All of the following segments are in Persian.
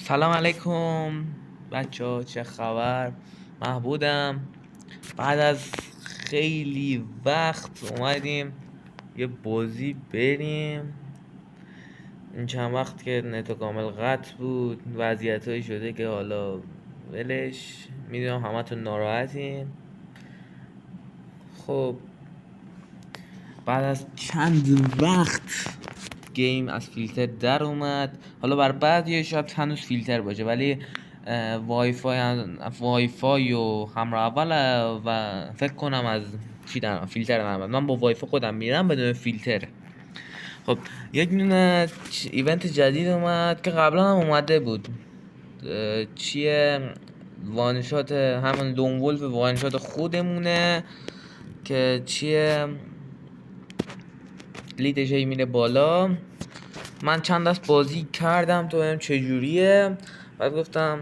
سلام علیکم بچه ها، چه خبر؟ محبودم. بعد از خیلی وقت اومدیم یه بازی بریم. این چند وقت که نت کامل قطع بود، وضعیت هایی شده که حالا ولش. میدونم همه تون ناراحتین. خب بعد از چند وقت گیم از فیلتر در اومد. حالا بر بعضی شاید هنوز فیلتر باشه، ولی وای فای و همراه اول و فکر کنم از چی در فیلتر نمیاد. من با وای فای خودم میرم بدون فیلتر. خب یک دونه ایونت جدید اومد که قبلا هم اومده بود. چیه؟ وانشات همون لون ولف وانشات خودمونه که چیه، لیدش میره بالا. من چند دست بازی کردم تو ببینم چجوریه، بعد گفتم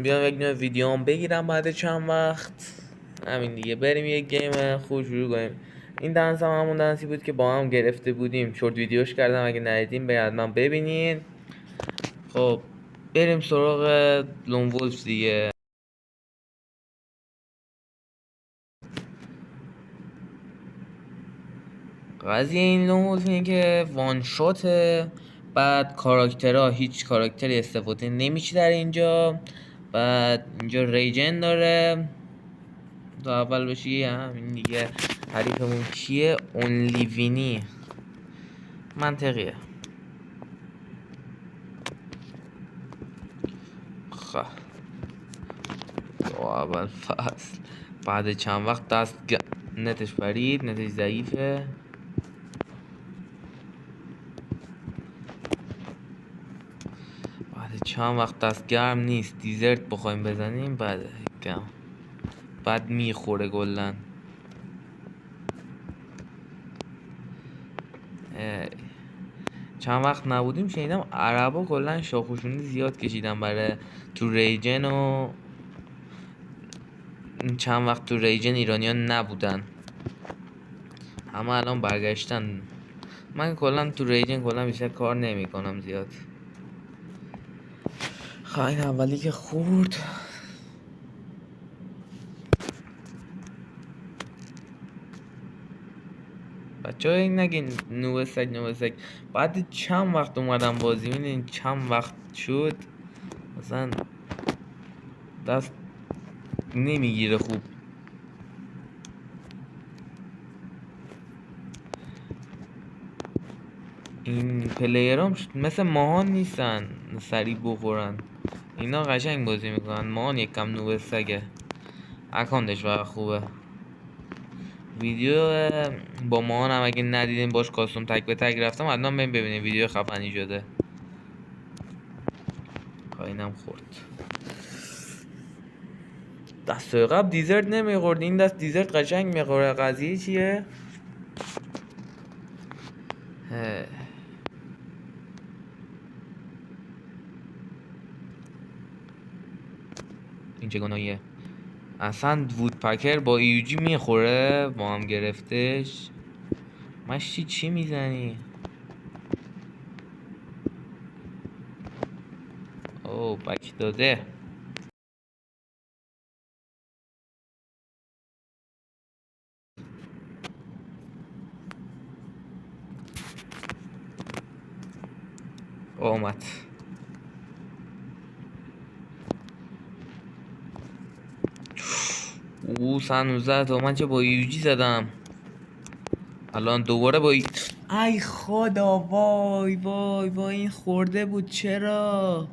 بیام یک نوع ویدیو بگیرم بعد چند وقت. همین دیگه، بریم یک گیم خوب شروع کنیم. این دنس هم همون دنسی بود که با هم گرفته بودیم، شورت ویدیوش کردم، اگه ندیدین باید من ببینین. خب بریم سراغ لون ولف دیگه. قضیه این لون ولف اینه که وان شاته، بعد کاراکترها هیچ کاراکتری استفاده نمیشه در اینجا. بعد اینجا ریجن داره تا اول بشی. همین دیگه. حریفمون کیه؟ اونلی وینی. منطقیه. خب تو اول فصل بعد چند وقت نتش پرید، نتش ضعیفه. بعد چند وقت دست گرم نیست، دیزرت بخوایم بزنیم بعد میخوره گلن. چند وقت نبودیم شنیدم عربا کلا شاخوشونی زیاد کشیدن برای تو ریجن، و چند وقت تو ریجن ایرانیان نبودن، همه الان برگشتن. من کلا تو ریجن کلا بیشتر کار نمی کنم زیاد. خواهین اولی که خورد بچه ها این نگین نوبه سگ. بعد چند وقت اومدم بازی، میدین چند وقت شد مثلا دست نمیگیره خوب. این پلیرام مثل ماهان نیستن سریع بخورن، اینا قشنگ بازی میکنن. ماهان یک کم نوبه سگه، اکاندش فقط خوبه. ویدیو با ماهان هم اگه ندیدین، باش کاستوم تک به تک رفتم، حتما ببینید، ویدیو خفنی شده. اینم خورد. دست قبل دیزرت نمیخورد، این دست دیزرت قشنگ میخوره. قضیه چیه؟ این چه گناهیه؟ اصلا وودپکر با ایوجی میخوره، با هم گرفتش. مشتی چی میزنی؟ او بک داده. اومد. او سنوزه تا من چه با ایوجی زدم. الان دوباره با ای خدا، وای این خورده بود. چرا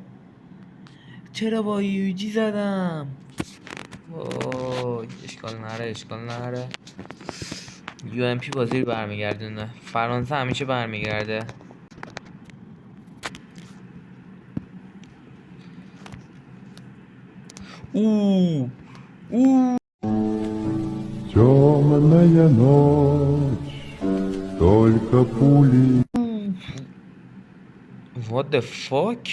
با ایوجی زدم؟ وای اشکال نره. یو ام پی بازی برمیگردونه. فرانسه همیشه برمیگرده. Темная ночь, только пули. What the fuck؟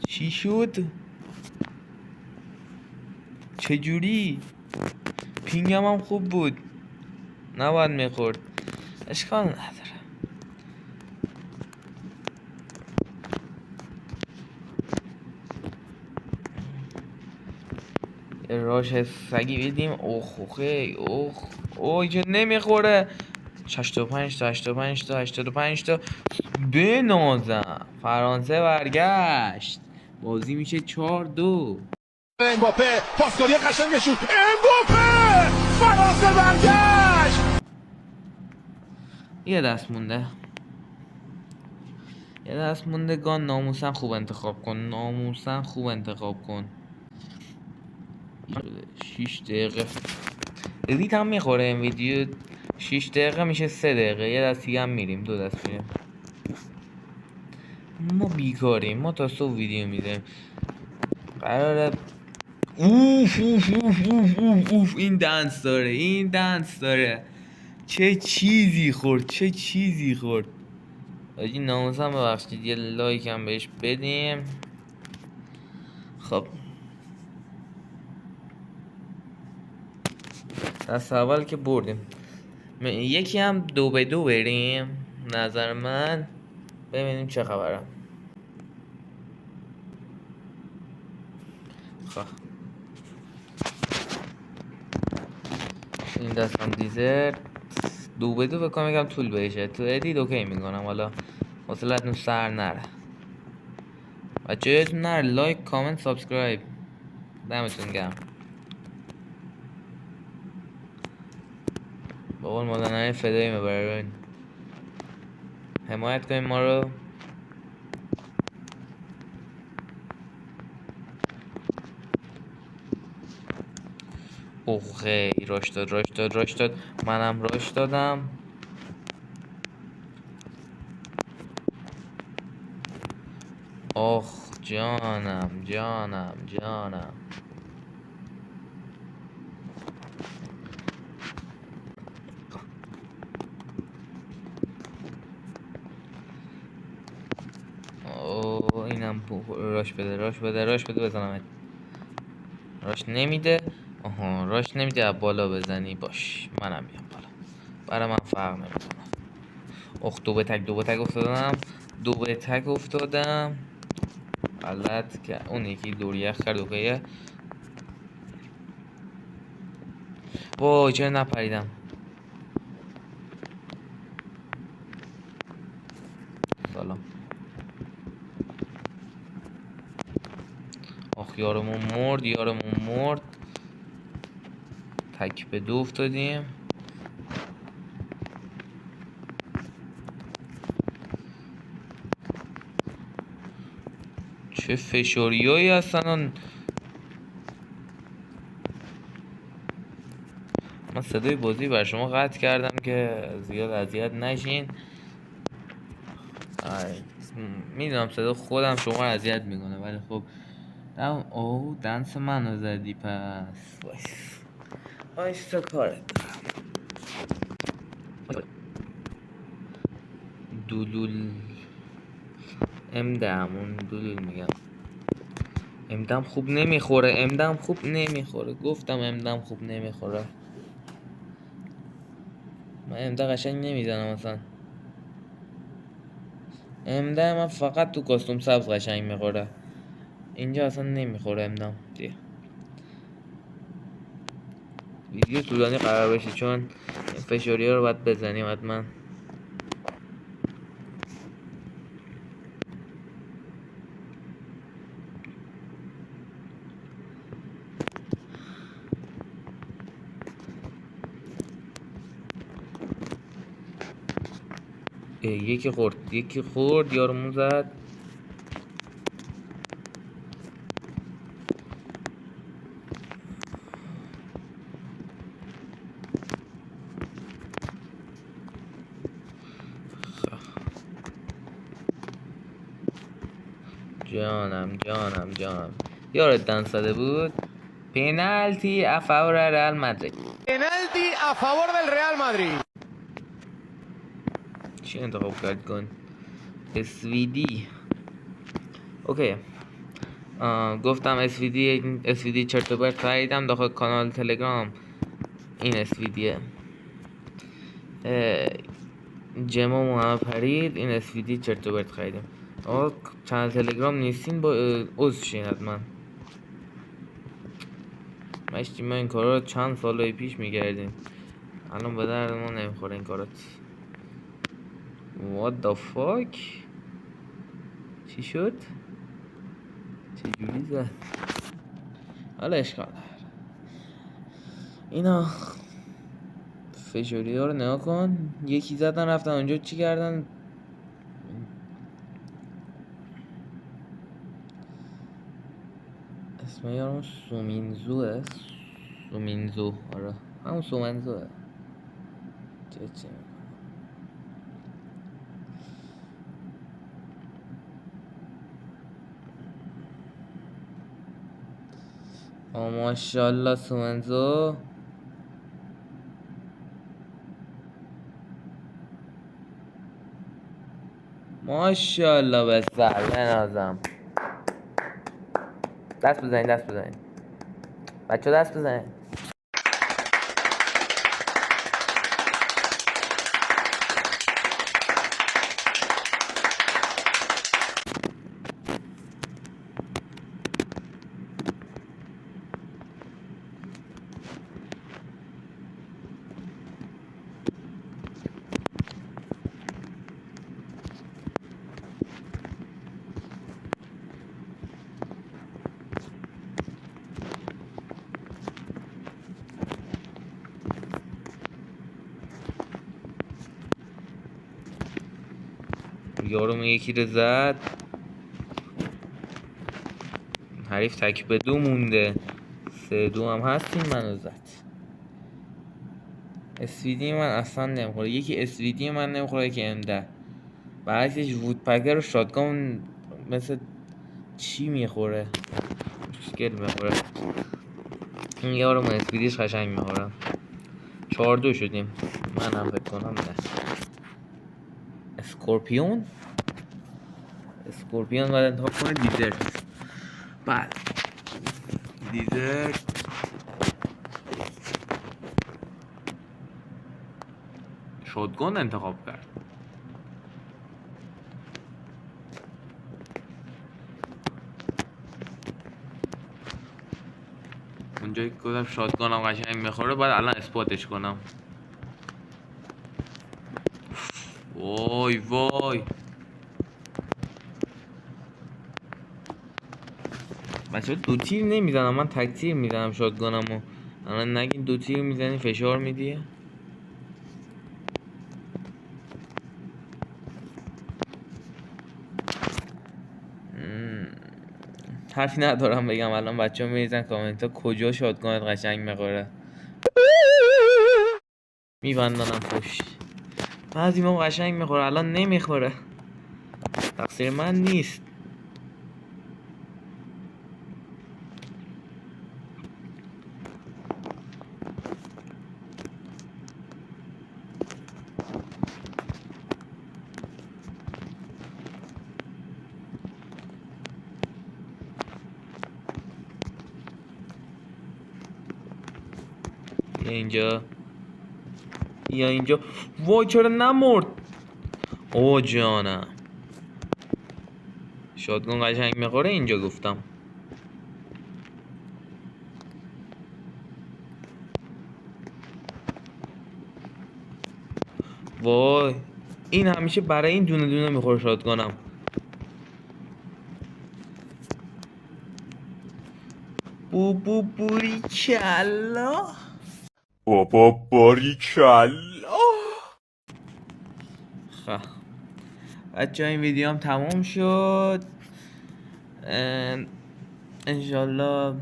چی شد؟ چجوری؟ پینگم هم خوب بود، نباید میخورد. اشکال نداره. راش سگی بدیم. اوه اوخی اوه که نمیخوره. 85 تا 85 تا 85 تا بنازم. فرانسه برگشت. بازی میشه 4-2. امباپه پاسکاری قشنگشون. امباپه فرانسه برگشت. یه دست مونده. گان. ناموسن خوب انتخاب کن. 6 دقیقه ادیت هم میخوره این ویدیو. 6 دقیقه میشه 3 دقیقه. یه دست دیگه هم میریم. 2 دست میریم. ما بیکاریم. ما تا صبح ویدیو میدیم. قراره اوف این دنس داره. چه چیزی خورد. آجی ناموسم ببخشید. یه لایک هم بهش بدیم. خب دست اول که بردیم. یکی هم 2-2 بریم. نظر من ببینیم چه خبرم. خب این دست هم دیزرت. 2-2 بکنم یکم طول بشه. تو ادیت اوکی میکنم. حالا حوصلتون سر نره. بچه یادتون نره لایک کامنت سابسکرایب. دمتون گرم. با قول مادرانه فدایی میبرین. حمایت کنیم ما رو. اوه راش داد. منم راش دادم. آخ جانم. اوه اینم راش بده بزنم. راش نمیده. آها راش نمیده. از بالا بزنی باش. منم میام بالا. برای من فرق نمیکنه. اخ دو به تک افتادم. غلط که اون یکی دوریخ کرد. اوکیه. وای چرا نپریدم. سلام. آخ یارمون مرد. تک به 2 افتادیم. چه فشاریایی هستن. من صدای بازی بر شما قطع کردم که زیاد اذیت نشین. میدونم صدا خودم شما رو اذیت میکنه ولی خب اوه دنس منو زدی پس. وایس تا کارت دولول امدم دولول میگم. امدم خوب نمیخوره. گفتم امدم خوب نمیخوره. من امده قشنگ نمیزنم اصلا. امده من فقط تو کاستوم سبز قشنگ میخوره. اینجا اصلا نمیخوره امدم دیگه. ویدیو طولانی قرار بشه چون این فشاری ها رو باید بزنیم حتما. یکی خورد یارمون زد. جانم یارت دنس زده بود. پنالتی ا فاور رئال مادرید. چی انتخاب کرد کن؟ اسویدی. اوکی. گفتم اسویدی چرت و پرت خریدم داخل کانال تلگرام. این اسویدیه. جمع همه پرید. این اسویدی چرت و پرت خریدم. چنل تلگرام نیستین با عضو شین حتما. مشتی ما این کارا رو چند سالای پیش میکردیم، الان به درد ما نمیخوره این کارات. What the fuck؟ چی شد؟ چجوری زد؟ حالا اشکال نداره. اینا فشوری ها رو نگاه کن، یکی زدن رفتن اونجا چی کردن. اسم یارم سومینزوه. سومینزو، آره همون سومنزوه. چه ماشاءالله سومنزو. ماشاءالله به سر بنازم. دست بزنین دست بزنین بچه، دست بزنین. یارو یکی رو زد، حریف تک به 2 مونده. 3-2 هم هستیم، منو زد. اسویدی من اصلا نمیخوره، یکی اسویدی من نمیخوره، یکی M10. برعکسش وودپکر و شاتگان مثل چی میخوره؟ مشکل میخوره. این یارو من اسویدیش قشنگ میخوره. 4-2 شدیم. من هم فکر کنم نه. اسکورپیون باید انتخاب کنه. دیزرت. بله دیزرت. شاتگان انتخاب کرد. اونجایی که گفتم شاتگانم قشنگ میخوره باید الان اسپاتش کنم. وای وای بچه ها 2 تیر نمیزنم، من تک تیر میزنم شاتگانمو. الان نگین 2 تیر میزنی فشار میدی. حرفی ندارم بگم. الان بچه ها میریزن کامنت ها کجا شاتگانت قشنگ میخوره. میبندنم پشت. بعضی ما قشنگ میخوره، الان نمیخوره. تقصیر من نیست. اینجا وای چرا نمرد. او جانم شاتگان قشنگ میخوره اینجا گفتم. وای این همیشه برای این دونه دونه میخوره شاتگانم. باریکلا. بابا باریکلا. خب بچه این ویدیو هم تموم شد. انشالله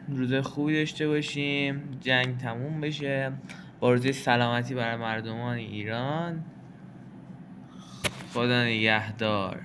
روز خوبی داشته باشیم، جنگ تموم بشه، بارزه سلامتی برای مردمان ایران. خدا نگهدار.